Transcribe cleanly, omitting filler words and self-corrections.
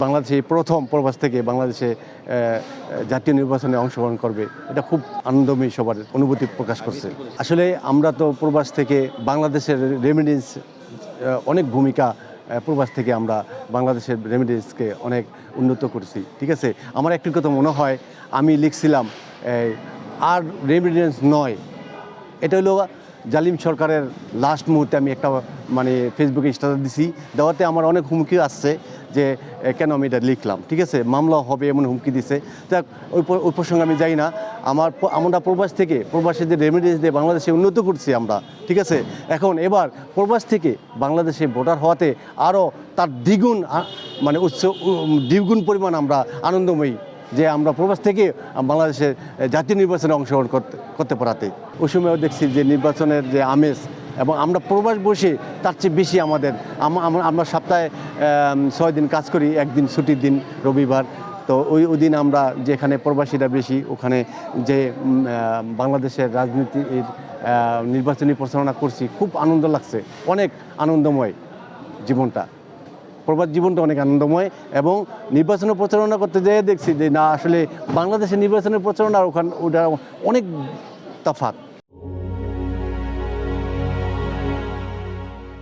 বাংলাদেশে প্রথম প্রবাস থেকে বাংলাদেশে জাতীয় নির্বাচনে অংশগ্রহণ করবে, এটা খুব আনন্দময়ী সবার অনুভূতি প্রকাশ করছে। আসলে আমরা তো প্রবাস থেকে বাংলাদেশের রেমিডেন্স অনেক ভূমিকা, প্রবাস থেকে আমরা বাংলাদেশের রেমিডেন্সকে অনেক উন্নত করছি। ঠিক আছে, আমার একটি কথা মনে হয়, আমি লিখছিলাম আর রেমিডেন্স নয়, এটা হলো জালিম সরকারের লাস্ট মুহূর্তে আমি একটা ফেসবুকে স্ট্যাটাস দিছি, দেওয়াতে আমার অনেক হুমকি আসছে যে কেন আমি এটা লিখলাম। ঠিক আছে, মামলা হবে এমন হুমকি দিছে। যাক, ওই প্রসঙ্গে আমি যাই না। আমরা প্রবাস থেকে প্রবাসীদের রেমিডেন্স দিয়ে বাংলাদেশে উন্নত করছি আমরা। ঠিক আছে, এখন এবার প্রবাস থেকে বাংলাদেশে ভোটার হওয়াতে আরও তার দ্বিগুণ পরিমাণ আমরা আনন্দময়ী যে আমরা প্রবাস থেকে বাংলাদেশের জাতীয় নির্বাচনে অংশগ্রহণ করতে পারাতে। ওই সময়ও দেখছি যে নির্বাচনের যে আমেজ, এবং আমরা প্রবাস বসে তার চেয়ে বেশি আমরা সপ্তাহে 6 দিন কাজ করি, একদিন ছুটির দিন রবিবার। তো ওই দিন আমরা যেখানে প্রবাসীরা বেশি, ওখানে যে বাংলাদেশের রাজনীতির নির্বাচনী প্রচারণা করছি, খুব আনন্দ লাগছে, অনেক আনন্দময় জীবনটা। প্রবাস জীবনটা অনেক আনন্দময়, এবং নির্বাচনের প্রচারণা করতে যেয়ে দেখছি যে না, আসলে বাংলাদেশের নির্বাচনের প্রচারণা ওটা অনেক তফাৎ।